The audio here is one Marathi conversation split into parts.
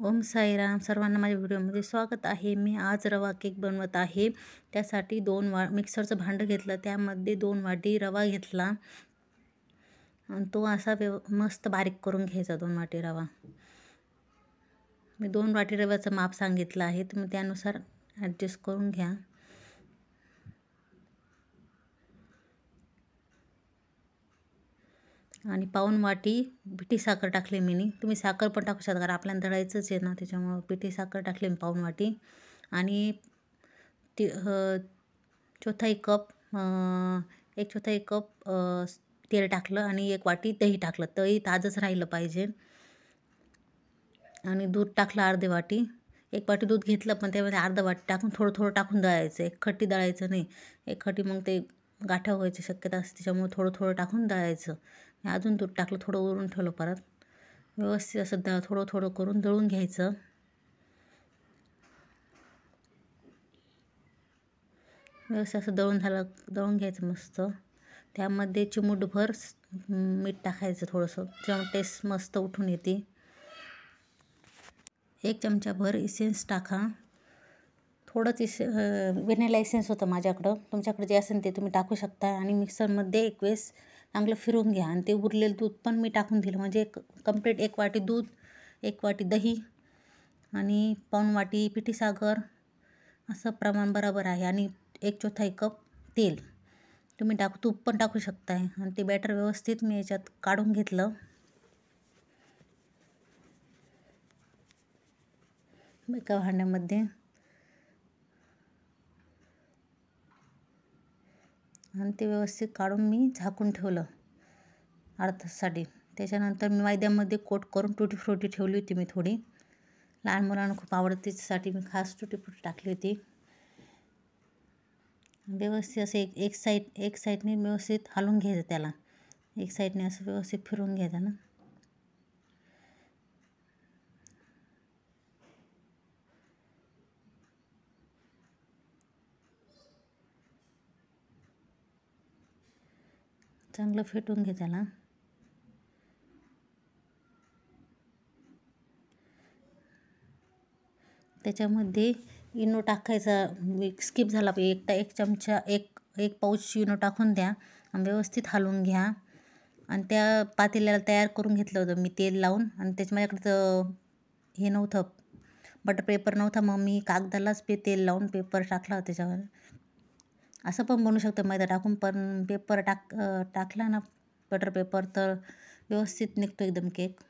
ओम साईराम. सर्वांना माझ्या व्हिडिओमध्ये स्वागत आहे. मी आज रवा केक बनवत आहे. त्यासाठी मिक्सरचं भांडं घेतलं, त्यामध्ये 2 वाटी रवा घेतला आणि तो असा मस्त बारीक करून घ्यायचा. 2 वाटी रवा. मी 2 वाटी रव्याचं माप सांगितलं आहे, तुम्ही त्यानुसार ॲडजस्ट करून घ्या. आणि पाऊण वाटी पिठी साखर टाकली मी. तुम्ही साखर पण टाकू शकता, कारण आपल्याला दळायचंच आहे ना, त्याच्यामुळं पिठी साखर टाकली मी पाऊण वाटी. आणि चौथाई कप 1/4 कप तेल टाकलं आणि 1 वाटी दही टाकलं. दही ताजंच राहिलं पाहिजे. आणि दूध टाकलं अर्धी वाटी. 1 वाटी दूध घेतलं, पण त्यामध्ये अर्धा वाटी टाकून थोडं थोडं टाकून दळायचं. एकखट्टी दळायचं नाही. एकखट्टी मग ते गाठा व्हायची शक्यता असते, त्याच्यामुळे थोडं थोडं टाकून दळायचं. अजून दूध टाकलं, थोडं वरून ठेवलं. परत व्यवस्थित असं थोडं थोडं करून दळून घ्यायचं. व्यवस्थित असं दळून घ्यायचं मस्त. त्यामध्ये चिमूटभर मीठ टाकायचं थोडंसं, त्यामुळे टेस्ट मस्त उठून येते. 1 चमचाभर इसेन्स टाका. थोडंच व्हॅनिला इसेन्स होतं माझ्याकडं, तुमच्याकडे जे असेल ते तुम्ही टाकू शकता. आणि मिक्सरमध्ये 1 वेळेस चांगलं फिरून घ्या. आणि ते उरलेलं दूध पण मी टाकून दिलं, म्हणजे कंप्लीट 1 वाटी दूध, 1 वाटी दही आणि पाऊण वाटी पिठी साखर, असं प्रमाण बरोबर आहे. आणि 1/4 कप तेल तुम्ही तूप पण टाकू शकताय. आणि ते बॅटर व्यवस्थित मी याच्यात काढून घेतलं एका भांड्यामध्ये. आणि ते व्यवस्थित काढून मी झाकून ठेवलं अर्ध्या तासासाठी. त्याच्यानंतर मी मैद्यामध्ये कोट करून टुटी फ्रुटी ठेवली होती मी थोडी. लहान मुलांना खूप आवडते, त्याच्यासाठी मी खास टुटी फ्रुटी टाकली होती. व्यवस्थित असं एक साईडने व्यवस्थित हलवून घ्यायचं त्याला. एक साईडने असं व्यवस्थित फिरवून घ्यायचं ना. चांगलं फेटून घे त्याला. त्याच्यामध्ये इनो टाकायचा स्किप झाला पाहिजे. एक चमचा एक पाऊच इनो टाकून द्या आणि व्यवस्थित हलवून घ्या. आणि त्या पातेल्याला तयार करून घेतलं होतं मी तेल लावून. आणि माझ्याकडं हे नव्हतं, बटर पेपर नव्हता, मग मी कागदालाच तेल लावून पेपर टाकला होता त्याच्यावर. असं पण बनवू शकतं मैदा टाकून, पण पेपर टाकला ना, बटर पेपर, तर व्यवस्थित निघतो एकदम केक.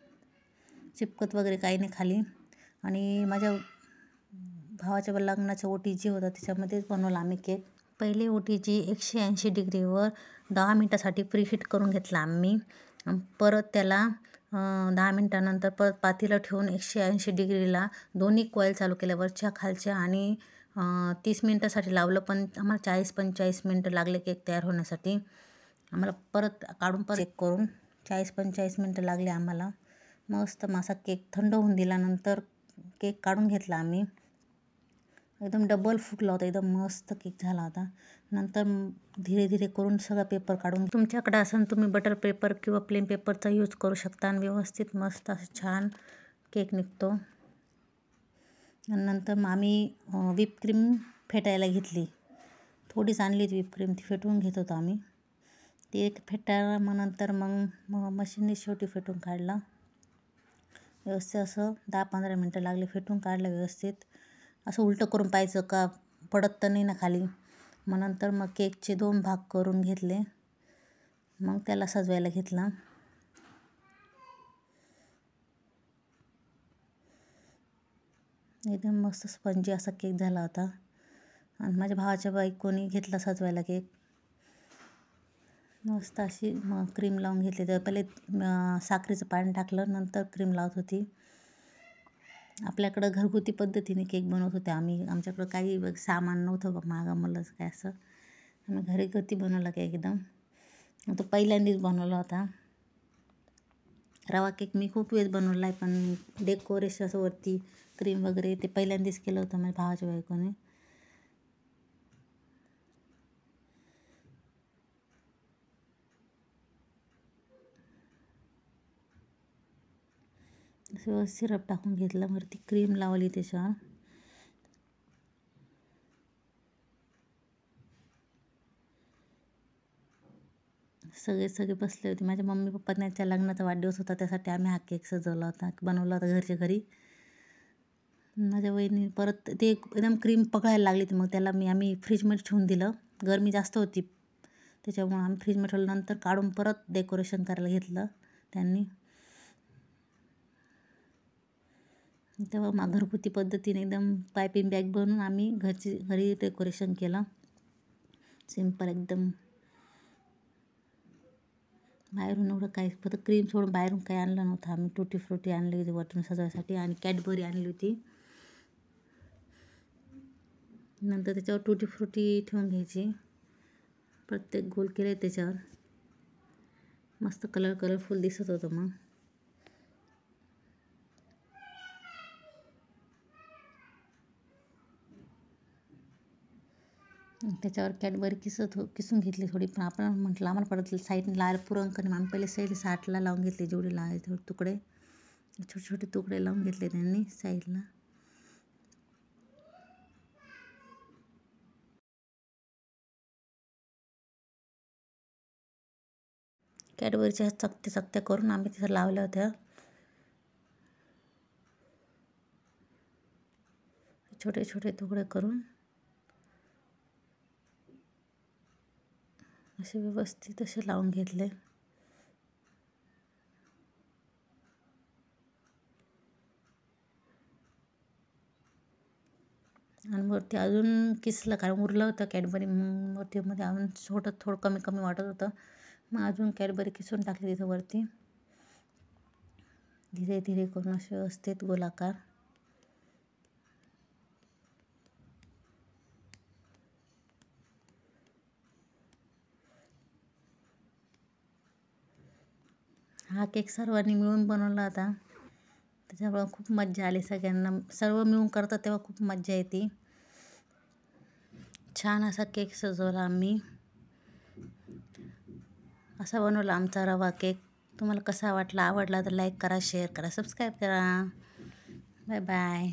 चिपकत वगैरे काही नाही खाली. आणि माझ्या भावाच्या लग्नाच्या ओटी होता, त्याच्यामध्येच बनवला आम्ही केक. पहिले ओटीजी 180 डिग्रीवर 10 मिनटासाठी प्रीहीट करून घेतला आम्ही. परत त्याला 10 मिनटानंतर परत पातेलं ठेवून 180 डिग्रीला दोन्ही कॉईल चालू केल्या, वरच्या खालच्या. आणि 30 मिनटासाठी लावलं, पण आम्हाला 40-45 मिनटं लागले केक तयार होण्यासाठी. आम्हाला परत चेक करून 40-45 मिनटं लागले आम्हाला. मस्त मासा केक थंड होऊन दिल्यानंतर केक काढून घेतला आम्ही. एकदम डबल फुगला होता, एकदम मस्त केक झाला होता. नंतर धीरे धीरे करून सगळा पेपर काढून, तुमच्याकडे असेल तुम्ही बटर पेपर किंवा प्लेन पेपरचा यूज करू शकता. आणि व्यवस्थित मस्त असं छान केक निघतो. आणि नंतर मग आम्ही व्हिपक्रीम फेटायला घेतली. थोडीच आणली होती व्हिपक्रीम, ती फेटवून घेत होतो आम्ही. ते फेटायला मग नंतर मग मशीनने शेवटी फेटून काढला. व्यवस्थित असं 10-15 मिनटं लागले फेटून काढलं व्यवस्थित. असं उलटं करून पाहायचं का पडत तर नाही ना खाली. मग नंतर मग केकचे 2 भाग करून घेतले. मग त्याला सजवायला घेतला. एकदम मस्त स्पंजी असा केक झाला होता. आणि माझ्या भावाच्या बायकोनी घेतला सजवायला केक. मस्त अशी क्रीम लावून घेतली. तर पहिले साखरेचं पाणी टाकलं, नंतर क्रीम लावत होती. आपल्याकडं घरगुती पद्धतीने केक बनवत होते आम्ही. आमच्याकडं काही सामान नव्हतं महागामलं काय असं. आम्ही घरगुती बनवला केक एकदम. तो पहिल्यांदाच बनवला होता. रवा केक मी खूप वेळेस बनवला आहे, पण डेकोरेशन असं वरती क्रीम वगैरे ते पहिल्यांदाच केलं होतं माझ्या भावाच्या बायकोने. सगळं सिरप टाकून घेतलं, वरती क्रीम लावली त्याच्यावर. सगळे बसले होते. माझ्या मम्मी पप्पांच्या लग्नाचा वाढदिवस होता, त्यासाठी आम्ही हा केक सजवला होता, बनवला होता घरच्या घरी. माझ्या वहिनी परत ते एकदम क्रीम पकडायला लागली होती, मग त्याला आम्ही फ्रीजमध्ये ठेवून दिलं. गरमी जास्त होती त्याच्यामुळे आम्ही फ्रीजमध्ये ठेवलं. नंतर काढून परत डेकोरेशन करायला घेतलं त्यांनी. तेव्हा घरगुती पद्धतीने एकदम पायपिंग बॅग बनवून आम्ही घरी डेकोरेशन केलं, सिंपल एकदम. बाहेरून एवढं काही, फक्त क्रीम सोडून बाहेरून काही आणलं नव्हतं आम्ही. टुटी फ्रुटी आणली होती वरतून सजवायसाठी आणि कॅडबरी आणली होती. नंतर त्याच्यावर टुटी फ्रुटी ठेवून घ्यायची, प्रत्येक गोल केले त्याच्यावर. मस्त कलरफुल दिसत होतं. मग त्याच्यावर कॅडबरी किसून घेतली थोडी, पण आपण म्हटलं आम्हाला परत साईडला लाल पुरण आम्ही पहिले साईड 60ला लावून घेतले, जेवढे लावायचे तुकडे, छोटे तुकडे लावून घेतले त्यांनी साईडला. कॅडबरीच्या चकत्या करून आम्ही तिथं लावल्या होत्या. छोटे तुकडे करून असे व्यवस्थित असे लावून घेतले. आणि वरती अजून किसलं, कारण उरलं होतं कॅडबरी, मध्ये अजून थोडं कमी वाटत होतं. मग अजून कॅडबरी किसून टाकली तिथं वरती, धीरे करून असे व्यवस्थित गोलाकार. हा केक सर्वांनी मिळून बनवला होता, त्याच्यामुळे खूप मज्जा आली सगळ्यांना. सर्व मिळून करतात तेव्हा खूप मज्जा येते. छान असा केक सजवला आम्ही. असा बनवला आमचा रवा केक. तुम्हाला कसा आवडला तर लाईक करा, शेअर करा, सबस्क्राईब करा. Bye bye.